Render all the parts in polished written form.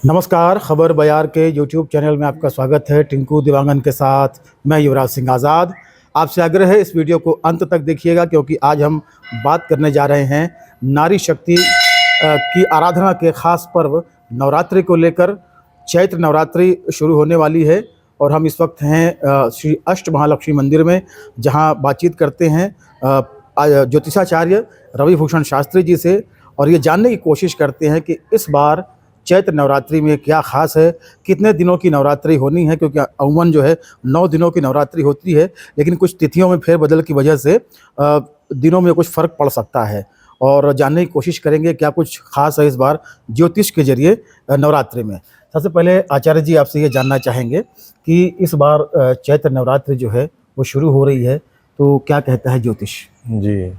नमस्कार। खबर बयार के यूट्यूब चैनल में आपका स्वागत है। टिंकू दिवांगन के साथ मैं युवराज सिंह आज़ाद। आपसे आग्रह है इस वीडियो को अंत तक देखिएगा, क्योंकि आज हम बात करने जा रहे हैं नारी शक्ति की आराधना के खास पर्व नवरात्रि को लेकर। चैत्र नवरात्रि शुरू होने वाली है और हम इस वक्त हैं श्री अष्ट महालक्ष्मी मंदिर में, जहां बातचीत करते हैं ज्योतिषाचार्य रवि भूषण शास्त्री जी से, और ये जानने की कोशिश करते हैं कि इस बार चैत्र नवरात्रि में क्या खास है, कितने दिनों की नवरात्रि होनी है, क्योंकि अमूमन जो है 9 दिनों की नवरात्रि होती है, लेकिन कुछ तिथियों में फेरबदल की वजह से दिनों में कुछ फ़र्क पड़ सकता है। और जानने की कोशिश करेंगे क्या कुछ खास है इस बार ज्योतिष के जरिए नवरात्रि में। सबसे पहले आचार्य जी, आपसे ये जानना चाहेंगे कि इस बार चैत्र नवरात्रि जो है वो शुरू हो रही है, तो क्या कहता है ज्योतिष? जी।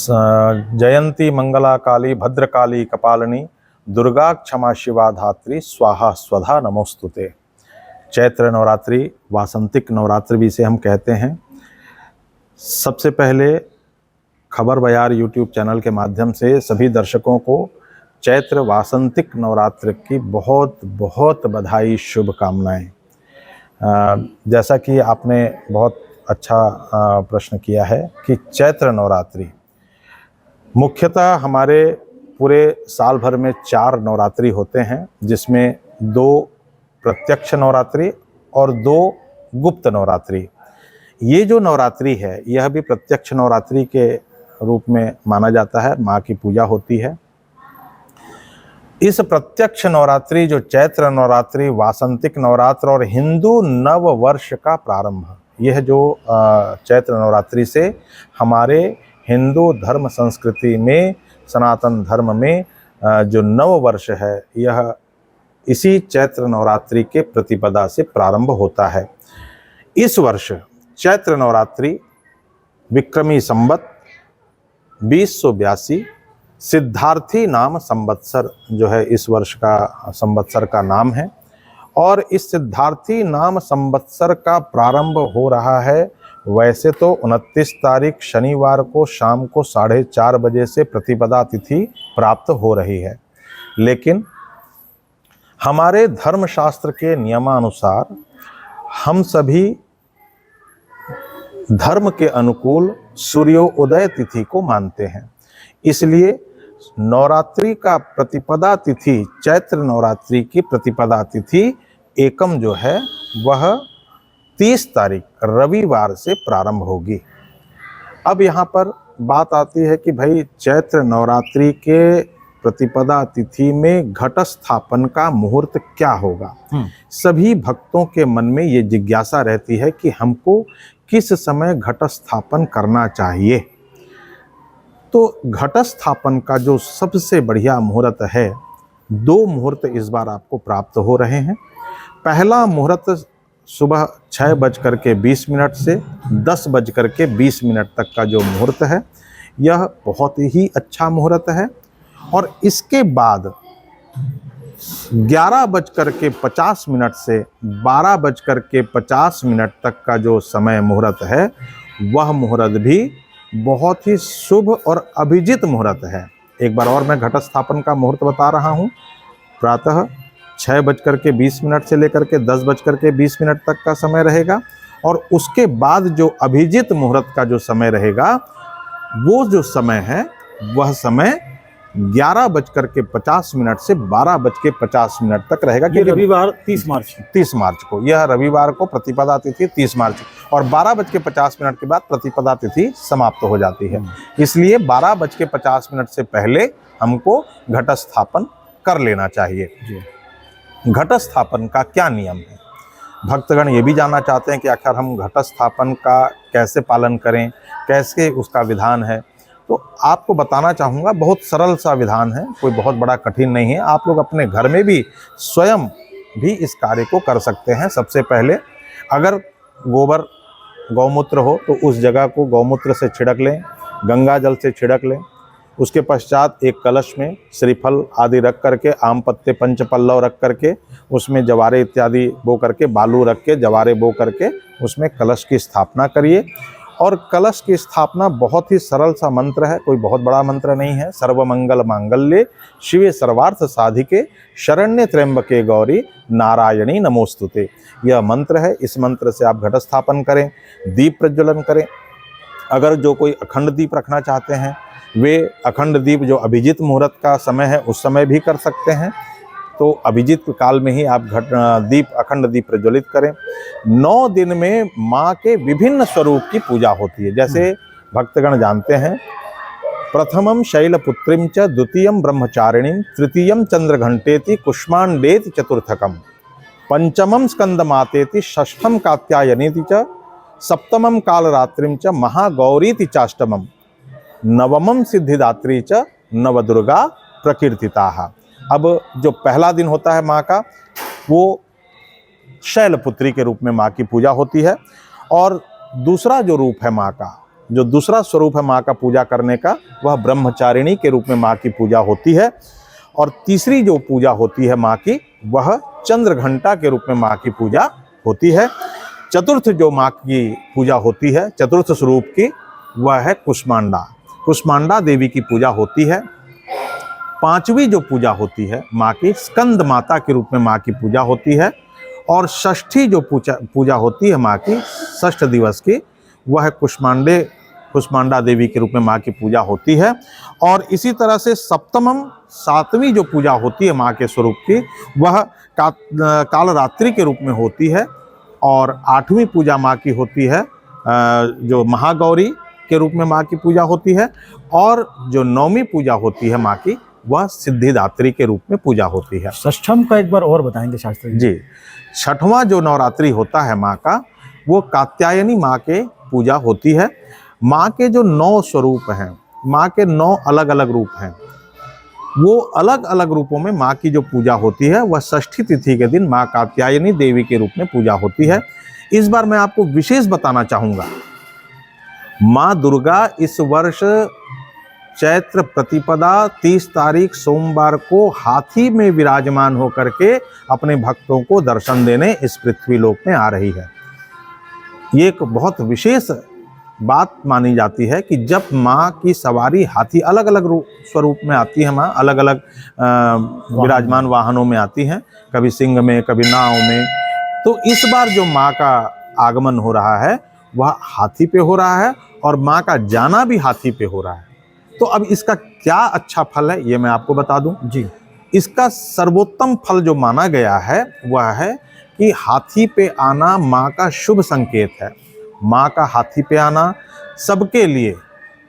जयंती मंगला काली भद्रकाली कपालिनी दुर्गा क्षमा शिवा धात्री स्वाहा स्वधा नमोस्तुते। चैत्र नवरात्रि, वासंतिक नवरात्रि भी इसे हम कहते हैं। सबसे पहले खबर बयार यूट्यूब चैनल के माध्यम से सभी दर्शकों को चैत्र वासंतिक नवरात्रि की बहुत बहुत बधाई, शुभकामनाएं। जैसा कि आपने बहुत अच्छा प्रश्न किया है कि चैत्र नवरात्रि मुख्यतः हमारे पूरे साल भर में 4 नवरात्रि होते हैं, जिसमें 2 प्रत्यक्ष नवरात्रि और 2 गुप्त नवरात्रि। ये जो नवरात्रि है यह भी प्रत्यक्ष नवरात्रि के रूप में माना जाता है, माँ की पूजा होती है। इस प्रत्यक्ष नवरात्रि जो चैत्र नवरात्रि, वासंतिक नवरात्र और हिंदू नव वर्ष का प्रारंभ, यह जो चैत्र नवरात्रि से हमारे हिंदू धर्म संस्कृति में, सनातन धर्म में जो नव वर्ष है यह इसी चैत्र नवरात्रि के प्रतिपदा से प्रारंभ होता है। इस वर्ष चैत्र नवरात्रि विक्रमी संवत 2082 सिद्धार्थी नाम संवत्सर जो है इस वर्ष का संवत्सर का नाम है, और इस सिद्धार्थी नाम संवत्सर का प्रारंभ हो रहा है वैसे तो 29 तारीख शनिवार को शाम को 4:30 बजे से प्रतिपदा तिथि प्राप्त हो रही है, लेकिन हमारे धर्मशास्त्र के नियमानुसार हम सभी धर्म के अनुकूल सूर्योदय तिथि को मानते हैं। इसलिए नवरात्रि का प्रतिपदा तिथि, चैत्र नवरात्रि की प्रतिपदा तिथि एकम जो है वह 30 तारीख रविवार से प्रारंभ होगी। अब यहाँ पर बात आती है कि भाई चैत्र नवरात्रि के प्रतिपदा तिथि में घट स्थापन का मुहूर्त क्या होगा। सभी भक्तों के मन में ये जिज्ञासा रहती है कि हमको किस समय घट स्थापन करना चाहिए। तो घट स्थापन का जो सबसे बढ़िया मुहूर्त है, 2 मुहूर्त इस बार आपको प्राप्त हो रहे हैं। पहला मुहूर्त सुबह 6:20 से 10:20 तक का जो मुहूर्त है यह बहुत ही अच्छा मुहूर्त है, और इसके बाद 11:50 से 12:50 तक का जो समय मुहूर्त है वह मुहूर्त भी बहुत ही शुभ और अभिजित मुहूर्त है। एक बार और मैं घट स्थापन का मुहूर्त बता रहा हूँ। प्रातः 6:20 से लेकर के 10:20 तक का समय रहेगा, और उसके बाद जो अभिजित मुहूर्त का जो समय रहेगा वो जो समय है वह समय 11:50 से 12:50 तक रहेगा। ये रविवार 30 मार्च को, यह रविवार को प्रतिपदा तिथि 30 मार्च, और 12:50 के बाद प्रतिपदा तिथि समाप्त हो जाती है। इसलिए 12:50 से पहले हमको घट स्थापन कर लेना चाहिए। घट स्थापन का क्या नियम है? भक्तगण ये भी जानना चाहते हैं कि आखिर हम घट स्थापन का कैसे पालन करें, कैसे उसका विधान है। तो आपको बताना चाहूँगा, बहुत सरल सा विधान है, कोई बहुत बड़ा कठिन नहीं है। आप लोग अपने घर में भी स्वयं भी इस कार्य को कर सकते हैं। सबसे पहले अगर गोबर गौमूत्र हो तो उस जगह को गौमूत्र से छिड़क लें, गंगा जल से छिड़क लें। उसके पश्चात एक कलश में श्रीफल आदि रख करके, आम पत्ते पंच पल्लव रख करके, उसमें जवारे इत्यादि बो करके, बालू रख के जवारे बो करके उसमें कलश की स्थापना करिए, और कलश की स्थापना बहुत ही सरल सा मंत्र है, कोई बहुत बड़ा मंत्र नहीं है। सर्वमंगल मांगल्ये शिवे सर्वार्थ साधिके शरण्य त्र्यंबके गौरी नारायणी नमोस्तुते। यह मंत्र है। इस मंत्र से आप घट स्थापन करें, दीप प्रज्वलन करें। अगर जो कोई अखंड दीप रखना चाहते हैं, वे अखंड दीप जो अभिजीत मुहूर्त का समय है उस समय भी कर सकते हैं। तो अभिजीत काल में ही आप दीप अखंड दीप प्रज्वलित करें। 9 दिन में माँ के विभिन्न स्वरूप की पूजा होती है। जैसे भक्तगण जानते हैं, प्रथमम शैलपुत्रीम च, द्वितीयम ब्रह्मचारिणीम, तृतीयम चंद्रघंटेति, कुष्मांडेति चतुर्थकम, पंचमम स्कंदमातेति, षष्ठम कात्यायनीति च, सप्तमम कालरात्रिम च, महागौरीति चाष्टमम, नवमम सिद्धिदात्री च, नवदुर्गा प्रकीर्तिताः। अब जो पहला दिन होता है माँ का, वो शैलपुत्री के रूप में माँ की पूजा होती है। और दूसरा जो रूप है माँ का, जो दूसरा स्वरूप है माँ का पूजा करने का, वह ब्रह्मचारिणी के रूप में माँ की पूजा होती है। और तीसरी जो पूजा होती है माँ की, वह चंद्रघंटा के रूप में माँ की पूजा होती है। चतुर्थ जो माँ की पूजा होती है, चतुर्थ स्वरूप की, वह है कुष्मांडा। कुष्मांडा देवी की पूजा होती है। पांचवी जो पूजा होती है माँ की, स्कंद माता के रूप में माँ की पूजा होती है। और षष्ठी जो पूजा होती है माँ की, षष्ठ दिवस की, वह कुष्मांडा देवी के रूप में माँ की पूजा होती है। और इसी तरह से सप्तमम, सातवीं जो पूजा होती है माँ के स्वरूप की, वह कालरात्रि के रूप में होती है। और आठवीं पूजा माँ की होती है जो महागौरी के रूप में माँ की पूजा होती है। और जो नौवीं पूजा होती है माँ की, वह सिद्धिदात्री के रूप में पूजा होती है। षष्ठम का एक बार और बताएंगे शास्त्री जी? जी, छठवां जो नवरात्रि होता है माँ का, वो कात्यायनी माँ के पूजा होती है। माँ के जो 9 स्वरूप हैं, माँ के 9 अलग अलग रूप हैं, वो अलग अलग रूपों में माँ की जो पूजा होती है, वह षष्ठी तिथि के दिन माँ कात्यायनी देवी के रूप में पूजा होती है। इस बार मैं आपको विशेष बताना चाहूँगा, माँ दुर्गा इस वर्ष चैत्र प्रतिपदा 30 तारीख सोमवार को हाथी में विराजमान होकर के अपने भक्तों को दर्शन देने इस पृथ्वी लोक में आ रही है। ये एक बहुत विशेष बात मानी जाती है कि जब माँ की सवारी हाथी, अलग अलग स्वरूप में आती है माँ, अलग अलग विराजमान वाहनों में आती हैं, कभी सिंह में, कभी नाव में। तो इस बार जो माँ का आगमन हो रहा है वह हाथी पे हो रहा है और माँ का जाना भी हाथी पे हो रहा है। तो अब इसका क्या अच्छा फल है ये मैं आपको बता दूं जी। इसका सर्वोत्तम फल जो माना गया है वह है कि हाथी पे आना माँ का शुभ संकेत है। माँ का हाथी पे आना सबके लिए,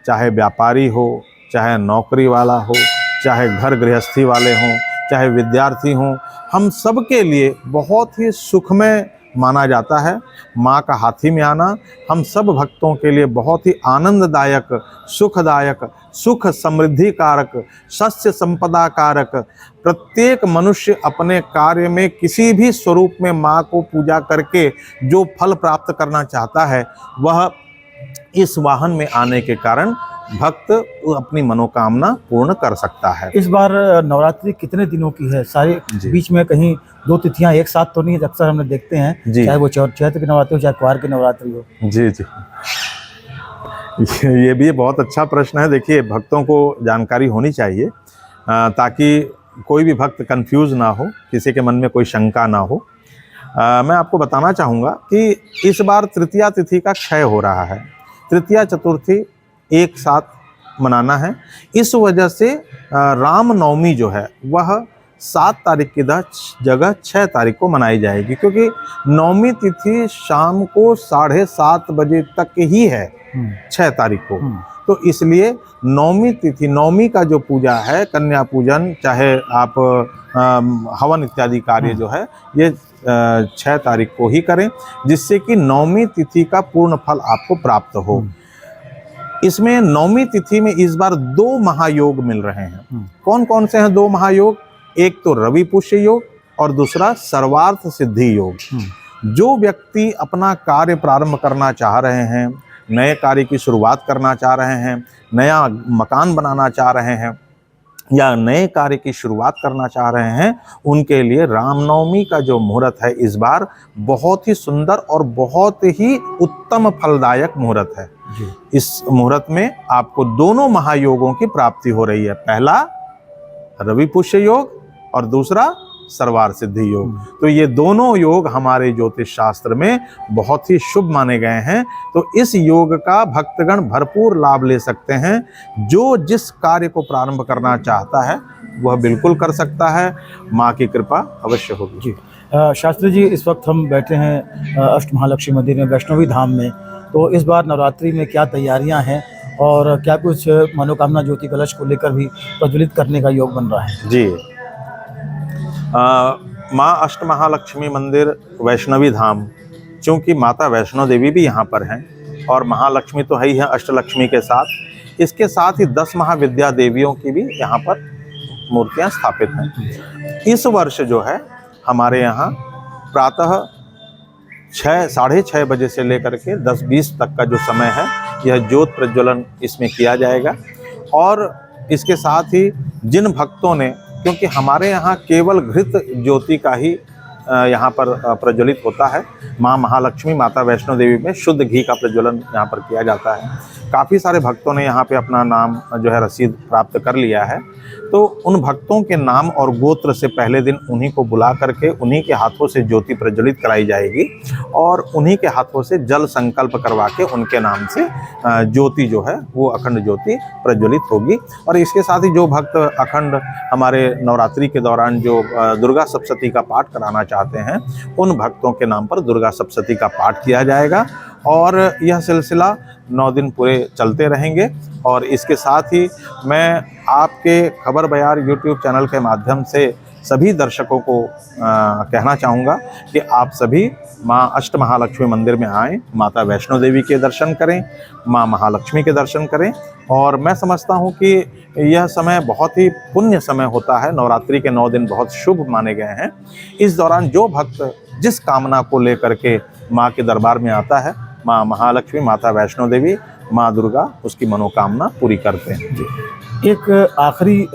चाहे व्यापारी हो, चाहे नौकरी वाला हो, चाहे घर गृहस्थी वाले हों, चाहे विद्यार्थी हों, हम सब के लिए बहुत ही सुखमय माना जाता है। माँ का हाथी में आना हम सब भक्तों के लिए बहुत ही आनंददायक, सुखदायक, सुख समृद्धि कारक, शस्य संपदा कारक, प्रत्येक मनुष्य अपने कार्य में किसी भी स्वरूप में माँ को पूजा करके जो फल प्राप्त करना चाहता है, वह इस वाहन में आने के कारण भक्त अपनी मनोकामना पूर्ण कर सकता है। इस बार नवरात्रि कितने दिनों की है? सारे बीच में कहीं 2 तिथियां एक साथ तो नहीं है? अक्सर हमने देखते हैं, चाहे वो चैत्र की नवरात्रि हो, चाहे क्वार की नवरात्रि हो। जी जी, ये भी बहुत अच्छा प्रश्न है। देखिए, भक्तों को जानकारी होनी चाहिए ताकि कोई भी भक्त कंफ्यूज ना हो, किसी के मन में कोई शंका ना हो। मैं आपको बताना चाहूँगा कि इस बार तृतीया तिथि का क्षय हो रहा है। तृतीया चतुर्थी एक साथ मनाना है। इस वजह से रामनवमी जो है वह 7 तारीख की जगह 6 तारीख को मनाई जाएगी, क्योंकि नवमी तिथि शाम को 7:30 बजे तक ही है 6 तारीख को। तो इसलिए नवमी तिथि, नवमी का जो पूजा है, कन्या पूजन, चाहे आप हवन इत्यादि कार्य जो है, ये 6 तारीख को ही करें, जिससे कि नवमी तिथि का पूर्ण फल आपको प्राप्त हो। इसमें नवमी तिथि में इस बार 2 महायोग मिल रहे हैं। कौन कौन से हैं 2 महायोग? एक तो रवि पुष्य योग और दूसरा सर्वार्थ सिद्धि योग। जो व्यक्ति अपना कार्य प्रारंभ करना चाह रहे हैं, नए कार्य की शुरुआत करना चाह रहे हैं, नया मकान बनाना चाह रहे हैं या नए कार्य की शुरुआत करना चाह रहे हैं, उनके लिए रामनवमी का जो मुहूर्त है इस बार बहुत ही सुंदर और बहुत ही उत्तम फलदायक मुहूर्त है। जी। इस मुहूर्त में आपको दोनों महायोगों की प्राप्ति हो रही है। पहला रवि पुष्य योग और दूसरा सर्वार सिद्धि योग। तो ये दोनों योग हमारे ज्योतिष शास्त्र में बहुत ही शुभ माने गए हैं। तो इस योग का भक्तगण भरपूर लाभ ले सकते हैं। जो जिस कार्य को प्रारंभ करना चाहता है वह बिल्कुल कर सकता है। माँ की कृपा अवश्य होगी। जी। शास्त्री जी, इस वक्त हम बैठे हैं अष्ट महालक्ष्मी मंदिर में, वैष्णवी धाम में। तो इस बार नवरात्रि में क्या तैयारियां हैं और क्या कुछ मनोकामना ज्योति कलश को लेकर भी प्रज्वलित करने का योग बन रहा है? जी, माँ अष्ट महालक्ष्मी मंदिर वैष्णवी धाम, चूँकि माता वैष्णो देवी भी यहाँ पर हैं और महालक्ष्मी तो है ही है अष्टलक्ष्मी के साथ, इसके साथ ही 10 महाविद्या देवियों की भी यहाँ पर मूर्तियाँ स्थापित हैं। इस वर्ष जो है हमारे यहाँ प्रातः 6 साढ़े 6 बजे से लेकर के 10-20 तक का जो समय है यह ज्योत प्रज्वलन इसमें किया जाएगा। और इसके साथ ही जिन भक्तों ने, क्योंकि हमारे यहाँ केवल घृत ज्योति का ही यहाँ पर प्रज्वलित होता है। माँ महालक्ष्मी माता वैष्णो देवी में शुद्ध घी का प्रज्वलन यहाँ पर किया जाता है। काफ़ी सारे भक्तों ने यहाँ पे अपना नाम जो है रसीद प्राप्त कर लिया है। तो उन भक्तों के नाम और गोत्र से पहले दिन उन्हीं को बुला करके उन्हीं के हाथों से ज्योति प्रज्वलित कराई जाएगी और उन्हीं के हाथों से जल संकल्प करवा के उनके नाम से ज्योति जो है वो अखंड ज्योति प्रज्वलित होगी। और इसके साथ ही जो भक्त अखंड हमारे नवरात्रि के दौरान जो दुर्गा सप्तशती का पाठ कराना चाहते हैं उन भक्तों के नाम पर दुर्गा सप्तशती का पाठ किया जाएगा और यह सिलसिला 9 दिन पूरे चलते रहेंगे। और इसके साथ ही मैं आपके खबर बयार यूट्यूब चैनल के माध्यम से सभी दर्शकों को कहना चाहूँगा कि आप सभी माँ अष्ट महालक्ष्मी मंदिर में आएँ, माता वैष्णो देवी के दर्शन करें, माँ महालक्ष्मी के दर्शन करें। और मैं समझता हूँ कि यह समय बहुत ही पुण्य समय होता है। नवरात्रि के 9 दिन बहुत शुभ माने गए हैं। इस दौरान जो भक्त जिस कामना को लेकर के माँ के दरबार में आता है, माँ महालक्ष्मी माता वैष्णो देवी माँ दुर्गा उसकी मनोकामना पूरी करते हैं। जी, एक आखिरी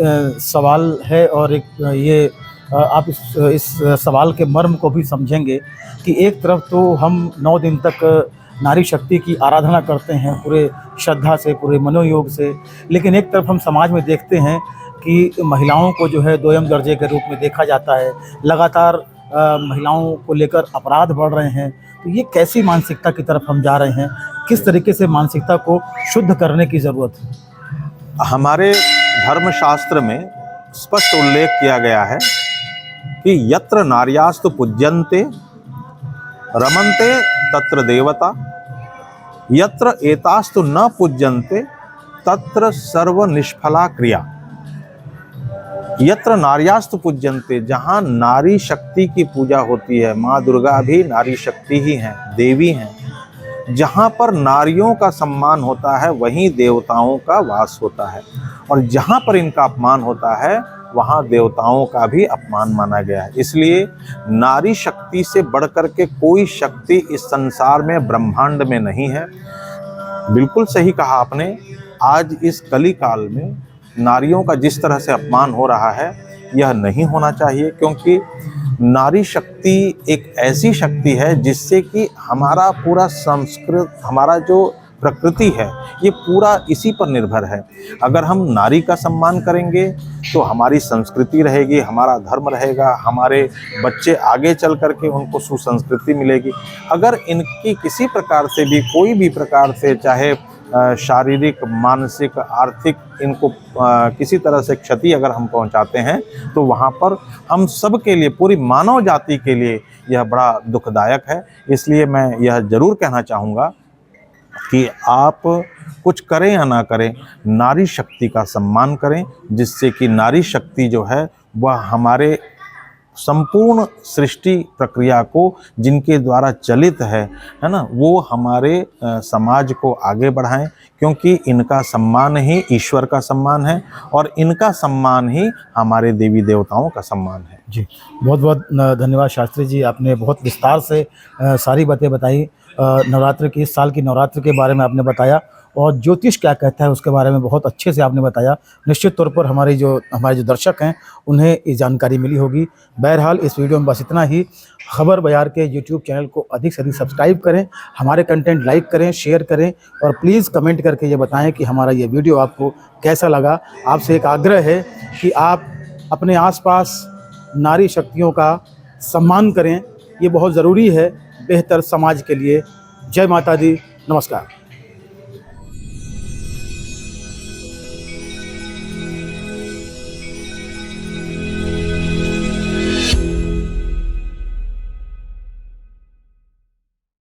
सवाल है और एक ये आप इस सवाल के मर्म को भी समझेंगे कि एक तरफ तो हम 9 दिन तक नारी शक्ति की आराधना करते हैं पूरे श्रद्धा से, पूरे मनोयोग से, लेकिन एक तरफ हम समाज में देखते हैं कि महिलाओं को जो है दोयम दर्जे के रूप में देखा जाता है। लगातार महिलाओं को लेकर अपराध बढ़ रहे हैं। तो ये कैसी मानसिकता की तरफ हम जा रहे हैं? किस तरीके से मानसिकता को शुद्ध करने की ज़रूरत है? हमारे धर्मशास्त्र में स्पष्ट उल्लेख किया गया है कि यत्र नार्यास्तु पूज्यन्ते रमन्ते तत्र देवता, यत्र एतास्तु न पूज्यन्ते तत्र सर्व निष्फला क्रिया। यत्र नार्यास्तु पूज्यन्ते, जहाँ नारी शक्ति की पूजा होती है, माँ दुर्गा भी नारी शक्ति ही हैं, देवी हैं। जहाँ पर नारियों का सम्मान होता है वहीं देवताओं का वास होता है और जहाँ पर इनका अपमान होता है वहाँ देवताओं का भी अपमान माना गया है। इसलिए नारी शक्ति से बढ़कर के कोई शक्ति इस संसार में ब्रह्मांड में नहीं है। बिल्कुल सही कहा आपने। आज इस कली काल में नारियों का जिस तरह से अपमान हो रहा है यह नहीं होना चाहिए, क्योंकि नारी शक्ति एक ऐसी शक्ति है जिससे कि हमारा पूरा संस्कृत, हमारा जो प्रकृति है ये पूरा इसी पर निर्भर है। अगर हम नारी का सम्मान करेंगे तो हमारी संस्कृति रहेगी, हमारा धर्म रहेगा, हमारे बच्चे आगे चल करके उनको सुसंस्कृति मिलेगी। अगर इनकी किसी प्रकार से भी कोई भी प्रकार से, चाहे शारीरिक, मानसिक, आर्थिक, इनको किसी तरह से क्षति अगर हम पहुंचाते हैं तो वहाँ पर हम सब के लिए, पूरी मानव जाति के लिए यह बड़ा दुखदायक है। इसलिए मैं यह ज़रूर कहना चाहूँगा कि आप कुछ करें या ना करें, नारी शक्ति का सम्मान करें, जिससे कि नारी शक्ति जो है वह हमारे संपूर्ण सृष्टि प्रक्रिया को जिनके द्वारा चलित है ना, वो हमारे समाज को आगे बढ़ाएं, क्योंकि इनका सम्मान ही ईश्वर का सम्मान है और इनका सम्मान ही हमारे देवी देवताओं का सम्मान है। जी, बहुत बहुत धन्यवाद शास्त्री जी। आपने बहुत विस्तार से सारी बातें बताई। नवरात्र की, इस साल की नवरात्र के बारे में आपने बताया और ज्योतिष क्या कहता है उसके बारे में बहुत अच्छे से आपने बताया। निश्चित तौर पर हमारे जो दर्शक हैं उन्हें ये जानकारी मिली होगी। बहरहाल इस वीडियो में बस इतना ही। खबर बयार के यूट्यूब चैनल को अधिक से अधिक सब्सक्राइब करें, हमारे कंटेंट लाइक करें, शेयर करें और प्लीज़ कमेंट करके ये बताएं कि हमारा ये वीडियो आपको कैसा लगा। आपसे एक आग्रह है कि आप अपने आसपास नारी शक्तियों का सम्मान करें, ये बहुत ज़रूरी है बेहतर समाज के लिए। जय माता दी, नमस्कार।